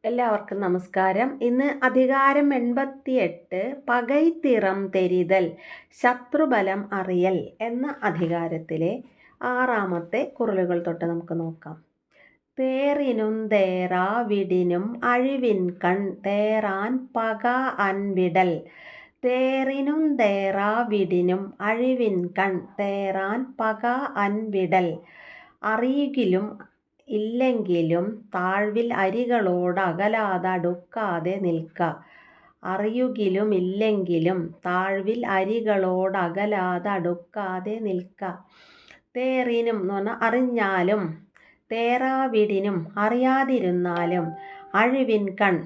എല്ലാവർക്കും നമസ്കാരം. ഇന്ന് അധികാരം 88 പകൈത്തിറം തെരിതൽ ശത്രുബലം അറിയൽ എന്ന അധികാരത്തിലെ 6ാമത്തെ കുറളുകൾ തൊട്ട് നമുക്ക് നോക്കാം. തേറിനും തേറാ വിടിനും അഴിവിൻകൺ തേറാൻ പക അൻവിടൽ. തേറിനും തേറാ വിടിനും അഴിവിൻകൺ തേറാൻ പക അൻവിടൽ. അറിയുകിലും ഇല്ലെങ്കിലും താഴ്വിൽ അരികളോടകലാതടുക്കാതെ നിൽക്ക. അറിയുകിലും ഇല്ലെങ്കിലും താഴ്വിൽ അരികളോടകലാതടുക്കാതെ നിൽക്ക. തേറിനും എന്ന് പറഞ്ഞാൽ അറിഞ്ഞാലും, തേറാവിടിനും അറിയാതിരുന്നാലും, അഴിവിൻകൺ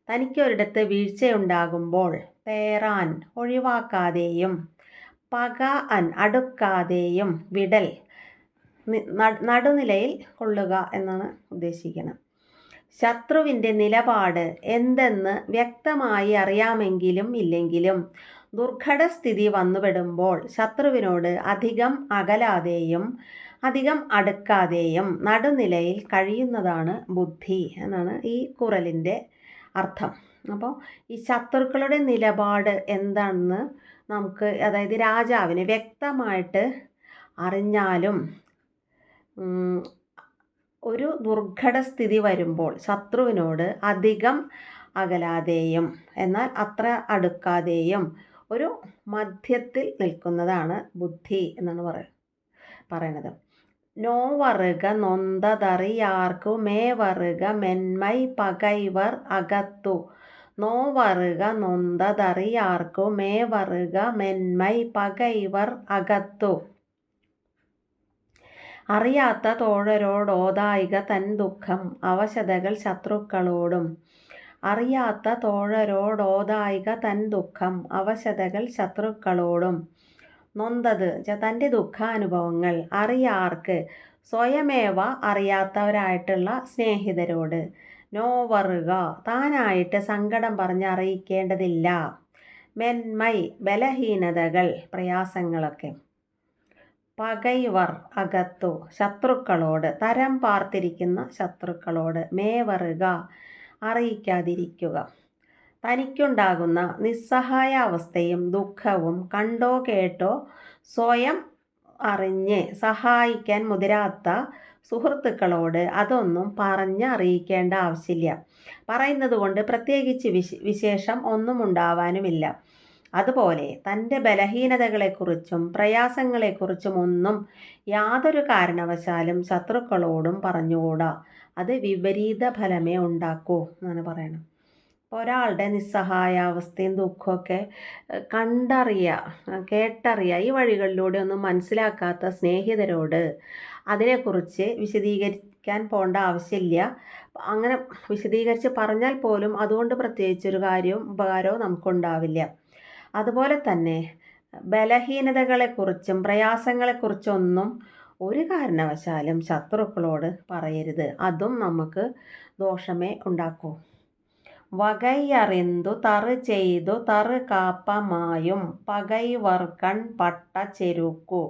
തനിക്കൊരിടത്ത് വീഴ്ചയുണ്ടാകുമ്പോൾ, തേറാൻ ഒഴിവാക്കാതെയും, പക അൻ അടുക്കാതെയും, വിടൽ നടുനിലയിൽ കൊള്ളുക എന്നാണ് ഉദ്ദേശിക്കുന്നത്. ശത്രുവിൻ്റെ നിലപാട് എന്തെന്ന് വ്യക്തമായി അറിയാമെങ്കിലും ഇല്ലെങ്കിലും ദുർഘടസ്ഥിതി വന്നുപെടുമ്പോൾ ശത്രുവിനോട് അധികം അകലാതെയും അധികം അടുക്കാതെയും നടുനിലയിൽ കഴിയുന്നതാണ് ബുദ്ധി എന്നാണ് ഈ കുറലിൻ്റെ അർത്ഥം. അപ്പോൾ ഈ ശത്രുക്കളുടെ നിലപാട് എന്താണെന്ന് നമുക്ക്, അതായത് രാജാവിന് വ്യക്തമായിട്ട് അറിഞ്ഞാലും ഒരു ദുർഘടസ്ഥിതി വരുമ്പോൾ ശത്രുവിനോട് അധികം അകലാതെയും എന്നാൽ അത്ര അടുക്കാതെയും ഒരു മധ്യത്തിൽ നിൽക്കുന്നതാണ് ബുദ്ധി എന്നാണ് പറയണത്. നോവറുക നൊന്തതറിയാർക്കു മേവറുക മെന്മൈ പകൈവർ അകത്തു. നോവറുക നൊന്തതറിയാർക്കു മേവറുക മെന്മൈ പകൈവർ അകത്തു. അറിയാത്ത തോഴരോടോതായിക തൻ ദുഃഖം അവശതകൾ ശത്രുക്കളോടും. അറിയാത്ത തോഴരോടോതായിക തൻ ദുഃഖം അവശതകൾ ശത്രുക്കളോടും. നൊന്തത് തൻ്റെ ദുഃഖാനുഭവങ്ങൾ അറിയാർക്ക് സ്വയമേവ അറിയാത്തവരായിട്ടുള്ള സ്നേഹിതരോട്. നോവറുക താനായിട്ട് സങ്കടം പറഞ്ഞ് അറിയിക്കേണ്ടതില്ല. മെന്മൈ ബലഹീനതകൾ പ്രയാസങ്ങളൊക്കെ. പകൈവർ അകത്തു ശത്രുക്കളോട്, തരം പാർത്തിരിക്കുന്ന ശത്രുക്കളോട്. മേവറുക അറിയിക്കാതിരിക്കുക. തനിക്കുണ്ടാകുന്ന നിസ്സഹായാവസ്ഥയും ദുഃഖവും കണ്ടോ കേട്ടോ സ്വയം അറിഞ്ഞ് സഹായിക്കാൻ മുതിരാത്ത സുഹൃത്തുക്കളോട് അതൊന്നും പറഞ്ഞ് അറിയിക്കേണ്ട ആവശ്യമില്ല. പറയുന്നത് കൊണ്ട് പ്രത്യേകിച്ച് വിശേഷം ഒന്നും ഉണ്ടാവാനുമില്ല. അതുപോലെ തൻ്റെ ബലഹീനതകളെക്കുറിച്ചും പ്രയാസങ്ങളെക്കുറിച്ചും ഒന്നും യാതൊരു കാരണവശാലും ശത്രുക്കളോടും പറഞ്ഞുകൂടാ. അത് വിപരീത ഫലമേ ഉണ്ടാക്കൂ എന്നാണ് പറയുന്നത്. അപ്പോൾ ഒരാളുടെ നിസ്സഹായാവസ്ഥയും ദുഃഖമൊക്കെ കേട്ടറിയുക, ഈ വഴികളിലൂടെ ഒന്നും മനസ്സിലാക്കാത്ത സ്നേഹിതരോട് അതിനെക്കുറിച്ച് വിശദീകരിക്കാൻ പോകേണ്ട ആവശ്യമില്ല. അങ്ങനെ വിശദീകരിച്ച് പറഞ്ഞാൽ പോലും അതുകൊണ്ട് പ്രത്യേകിച്ചൊരു കാര്യവും ഉപകാരവും നമുക്കുണ്ടാവില്ല. അതുപോലെ തന്നെ ബലഹീനതകളെക്കുറിച്ചും പ്രയാസങ്ങളെക്കുറിച്ചൊന്നും ഒരു കാരണവശാലും ശത്രുക്കളോട് പറയരുത്. അതും നമുക്ക് ദോഷമേ ഉണ്ടാക്കൂ. വകൈയറിന്തു തറു ചെയ്തു തറു കാപ്പമായും പകൈവർക്കൺ പട്ട ചെരുക്കു.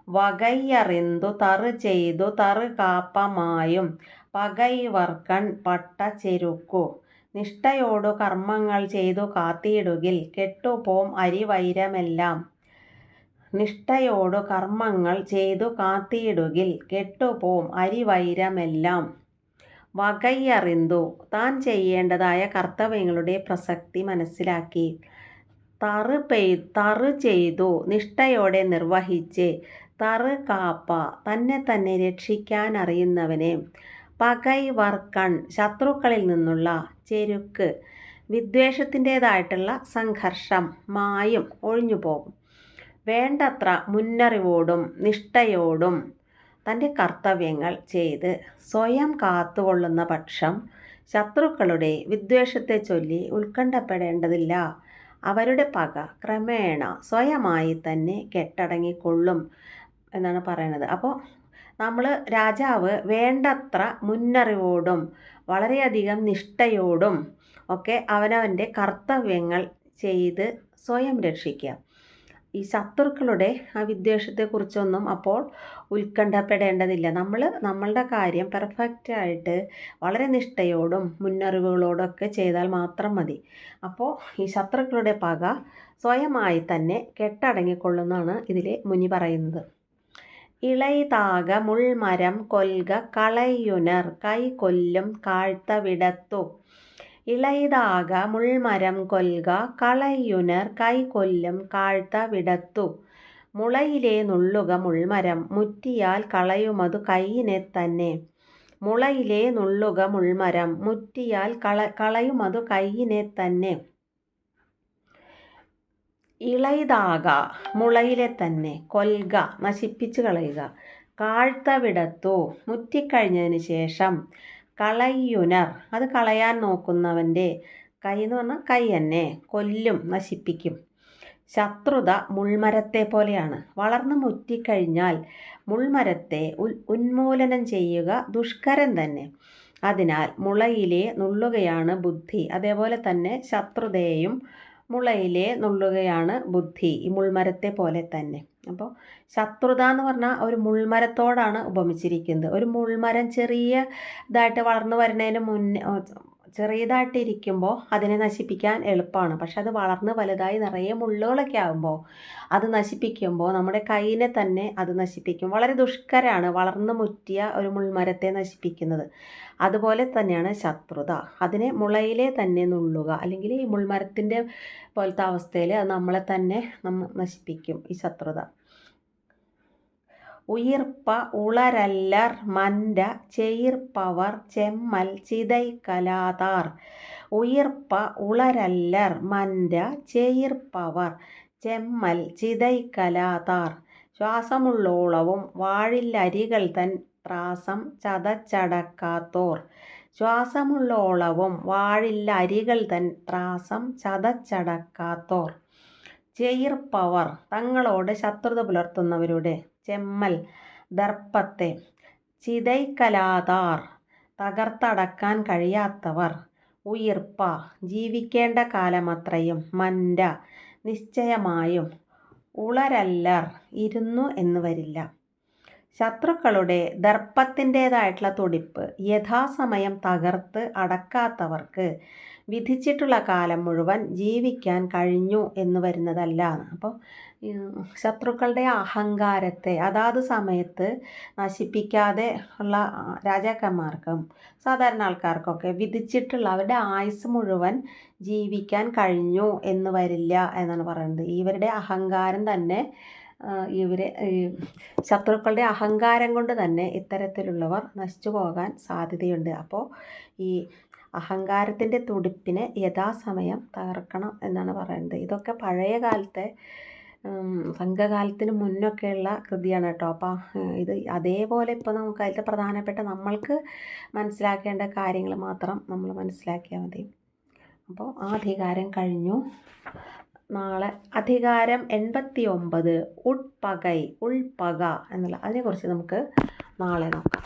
വകൈയറിന്തു തറു ചെയ്തു തറു കാപ്പമായും പകൈവർക്കൺ പട്ട ചെരുക്കു. നിഷ്ഠയോടു കർമ്മങ്ങൾ ചെയ്തു കാത്തിടുകിൽ കെട്ടുപോം അരിവൈരമെല്ലാം. നിഷ്ഠയോടു കർമ്മങ്ങൾ ചെയ്തു കാത്തിടുകിൽ കെട്ടുപോം അരിവൈരമെല്ലാം. വകൈയറിന്തു താൻ ചെയ്യേണ്ടതായ കർത്തവ്യങ്ങളുടെ പ്രസക്തി മനസ്സിലാക്കി. തറു ചെയ്തു നിഷ്ഠയോടെ നിർവഹിച്ച്. തറു കാപ്പ തന്നെ രക്ഷിക്കാൻ അറിയുന്നവനെ. പകൈവർക്കൺ ശത്രുക്കളിൽ നിന്നുള്ള ചെരുക്ക് വിദ്വേഷത്തിൻ്റേതായിട്ടുള്ള സംഘർഷം മായും ഒഴിഞ്ഞു പോകും. വേണ്ടത്ര മുന്നറിവോടും നിഷ്ഠയോടും തൻ്റെ കർത്തവ്യങ്ങൾ ചെയ്ത് സ്വയം കാത്തുകൊള്ളുന്ന പക്ഷം ശത്രുക്കളുടെ വിദ്വേഷത്തെ ചൊല്ലി ഉത്കണ്ഠപ്പെടേണ്ടതില്ല. അവരുടെ പക ക്രമേണ സ്വയമായി തന്നെ കെട്ടടങ്ങിക്കൊള്ളും എന്നാണ് പറയുന്നത്. അപ്പോൾ രാജാവ് വേണ്ടത്ര മുന്നറിവോടും വളരെയധികം നിഷ്ഠയോടും ഒക്കെ അവനവൻ്റെ കർത്തവ്യങ്ങൾ ചെയ്ത് സ്വയം രക്ഷിക്കുക. ഈ ശത്രുക്കളുടെ ആ വിദ്വേഷത്തെക്കുറിച്ചൊന്നും അപ്പോൾ ഉത്കണ്ഠപ്പെടേണ്ടതില്ല. നമ്മളുടെ കാര്യം പെർഫെക്റ്റായിട്ട് വളരെ നിഷ്ഠയോടും മുന്നറിവുകളോടും ഒക്കെ ചെയ്താൽ മാത്രം മതി. അപ്പോൾ ഈ ശത്രുക്കളുടെ പക സ്വയമായി തന്നെ കെട്ടടങ്ങിക്കൊള്ളുന്നതാണ് ഇതിലെ മുനി പറയുന്നത്. ഇളൈതാക മുൾമരം കൊൽക കളയുനർ കൈ കൊല്ലും കാഴ്ത്തവിടത്തു. ഇളൈതാക മുൾമരം കൊൽക കളയുനർ കൈ കൊല്ലും കാഴ്ത്തവിടത്തു. മുളയിലെ നുള്ളുക മുൾമരം മുറ്റിയാൽ കളയുമതു കൈയിനെ തന്നെ. മുളയിലെ നുള്ളുക മുൾമരം മുറ്റിയാൽ കളയുമതു കൈയിനെ തന്നെ. ഇളൈതാക മുളയിലെ തന്നെ, കൊൽക നശിപ്പിച്ച് കളയുക, കാഴ്ത്തവിടത്തു മുറ്റിക്കഴിഞ്ഞതിന് ശേഷം, കളയുനർ അത് കളയാൻ നോക്കുന്നവൻ്റെ, കൈ എന്ന് പറഞ്ഞാൽ കൈ തന്നെ, കൊല്ലും നശിപ്പിക്കും. ശത്രുത മുൾമരത്തെ പോലെയാണ്. വളർന്നു മുറ്റിക്കഴിഞ്ഞാൽ മുൾമരത്തെ ഉന്മൂലനം ചെയ്യുക ദുഷ്കരം തന്നെ. അതിനാൽ മുളയിലെ നുള്ളുകയാണ് ബുദ്ധി. അതേപോലെ തന്നെ ശത്രുതയെയും മുളയിലെ നുള്ളുകയാണ് ബുദ്ധി, ഈ മുൾമരത്തെ പോലെ തന്നെ. അപ്പോൾ ശത്രുത എന്ന് പറഞ്ഞാൽ ഒരു മുൾമരത്തോടാണ് ഉപമിച്ചിരിക്കുന്നത്. ഒരു മുൾമരം ചെറിയ ഇതായിട്ട് വളർന്നു വരുന്നതിന് മുന്നേ, ചെറിയതായിട്ടിരിക്കുമ്പോൾ അതിനെ നശിപ്പിക്കാൻ എളുപ്പമാണ്. പക്ഷെ അത് വളർന്ന് വലുതായി നിറയെ മുള്ളുകളൊക്കെ ആകുമ്പോൾ അത് നശിപ്പിക്കുമ്പോൾ നമ്മുടെ കൈയിനെ തന്നെ അത് നശിപ്പിക്കും. വളരെ ദുഷ്കരമാണ് വളർന്നു മുറ്റിയ ഒരു മുൾമരത്തെ നശിപ്പിക്കുന്നത്. അതുപോലെ തന്നെയാണ് ശത്രുത. അതിനെ മുളയിലെ തന്നെ നുള്ളുക, അല്ലെങ്കിൽ ഈ മുൾമരത്തിൻ്റെ പോലത്തെ അവസ്ഥയിൽ അത് നമ്മളെ തന്നെ നശിപ്പിക്കും ഈ ശത്രുത. ഉയിർപ്പ ഉളരല്ലർ മൻര ചെയിർപ്പവർ ചെമ്മൽ ചിതൈ കലാതാർ. ഉയിർപ്പ ഉളരല്ലർ മൻര ചെയിർപ്പവർ ചെമ്മൽ ചിതൈ കലാതാർ. ശ്വാസമുള്ളോളവും വാഴില്ലരികൾ തൻ ത്രാസം ചതച്ചടക്കാത്തോർ. ശ്വാസമുള്ളോളവും വാഴില്ലരികൾ തൻ ത്രാസം ചതച്ചടക്കാത്തോർ. ചെയിർപ്പവർ തങ്ങളോട് ശത്രുത പുലർത്തുന്നവരുടെ, ചെമ്മൽ ദർപ്പത്തെ, ചിതൈക്കലാതാർ തകർത്തടക്കാൻ കഴിയാത്തവർ. ഉയിർപ്പ ജീവിക്കേണ്ട കാലമത്രയും, മൻര നിശ്ചയമായും, ഉളരല്ലർ ഇരുന്നു എന്ന് വരില്ല. ശത്രുക്കളുടെ ദർപ്പത്തിൻ്റേതായിട്ടുള്ള തുടിപ്പ് യഥാസമയം തകർത്ത് അടക്കാത്തവർക്ക് വിധിച്ചിട്ടുള്ള കാലം മുഴുവൻ ജീവിക്കാൻ കഴിഞ്ഞു എന്ന് വരുന്നതല്ല. അപ്പോൾ ശത്രുക്കളുടെ അഹങ്കാരത്തെ അതാത് സമയത്ത് നശിപ്പിക്കാതെ ഉള്ള രാജാക്കന്മാർക്കും സാധാരണ ആൾക്കാർക്കൊക്കെ വിധിച്ചിട്ടുള്ള അവരുടെ ആയുസ് മുഴുവൻ ജീവിക്കാൻ കഴിഞ്ഞു എന്ന് വരില്ല എന്നാണ് പറയുന്നത്. ഇവരുടെ അഹങ്കാരം തന്നെ, ശത്രുക്കളുടെ അഹങ്കാരം കൊണ്ട് തന്നെ ഇത്തരത്തിലുള്ളവർ നശിച്ചു പോകാൻ സാധ്യതയുണ്ട്. അപ്പോൾ ഈ അഹങ്കാരത്തിൻ്റെ തുടിപ്പിനെ യഥാസമയം തകർക്കണം എന്നാണ് പറയുന്നത്. ഇതൊക്കെ പഴയ കാലത്തെ, സംഘകാലത്തിന് മുന്നൊക്കെയുള്ള കൃതിയാണ് കേട്ടോ. അപ്പോൾ ഇത് അതേപോലെ ഇപ്പോൾ നമുക്ക് അതിൽ പ്രധാനപ്പെട്ട നമ്മൾക്ക് മനസ്സിലാക്കേണ്ട കാര്യങ്ങൾ മാത്രം നമ്മൾ മനസ്സിലാക്കിയാൽ മതി. അപ്പോൾ ആ അധികാരം കഴിഞ്ഞു. നാളെ അധികാരം 89 ഉൾപ്പക എന്നുള്ള അതിനെക്കുറിച്ച് നമുക്ക് നാളെ നോക്കാം.